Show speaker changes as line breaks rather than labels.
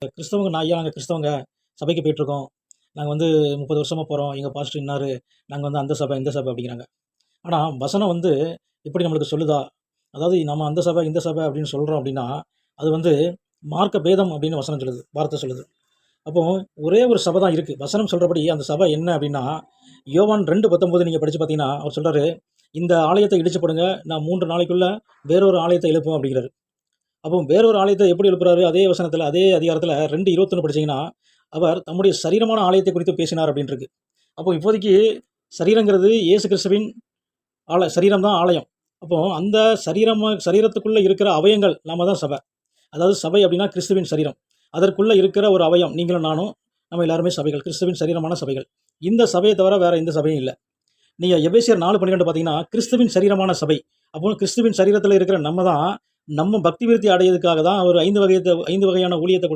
கிறிஸ்தவங்க நாங்கள் கிறிஸ்தவங்க சபைக்கு போயிட்டுருக்கோம். நாங்கள் வந்து 30 வருஷமாக போகிறோம். எங்கள் பாஸ்டர் இன்னார், நாங்கள் வந்து அந்த சபை இந்த சபை அப்படிங்கிறாங்க. ஆனால் வசனம் வந்து எப்படி நம்மளுக்கு சொல்லுதா? அதாவது நம்ம அந்த சபை இந்த சபை அப்படின்னு சொல்கிறோம் அப்படின்னா, அது வந்து மார்க்க பேதம் அப்படின்னு வசனம் சொல்லுது, வார்த்தை சொல்லுது. அப்போ ஒரே ஒரு சபை தான் இருக்குது. வசனம் சொல்கிறபடி அந்த சபை என்ன அப்படின்னா, யோவான் 2:19 நீங்கள் படித்து பார்த்தீங்கன்னா, அவர் சொல்கிறாரு, இந்த ஆலயத்தை இடிச்சு போடுங்க, நான் 3 நாளைக்குள்ளே வேறொரு ஆலயத்தை எழுப்புவேன் அப்படிங்கிறாரு. அப்போ வேறொரு ஆலயத்தை எப்படி எழுப்புறாரு? அதே வசனத்தில் அதே அதிகாரத்தில் 2:21 படிச்சீங்கன்னா, அவர் தம்முடைய சரீரமான ஆலயத்தை குறித்து பேசினார் அப்படின்னு இருக்கு. அப்போ இப்போதைக்கு சரீரங்கிறது இயேசு கிறிஸ்துவின் சரீரம் தான் ஆலயம். அப்போ அந்த சரீரத்துக்குள்ளே இருக்கிற அவயங்கள் நாம தான் சபை. அதாவது சபை அப்படின்னா கிறிஸ்துவின் சரீரம். அதற்குள்ளே இருக்கிற ஒரு அவயம் நீங்களும் நானும், நம்ம எல்லாருமே சபைகள், கிறிஸ்துவின் சரீரமான சபைகள். இந்த சபையை தவிர வேற எந்த சபையும் இல்லை. நீங்கள் எபேசியர் 4:12 பார்த்தீங்கன்னா கிறிஸ்துவின் சரீரமான சபை. அப்போ கிறிஸ்துவின் சரீரத்தில் இருக்கிற நம்ம தான் நம்ம பக்தி விருத்தி அடையிறதுக்காக தான் அவர் 5 வகையான ஊழியத்தை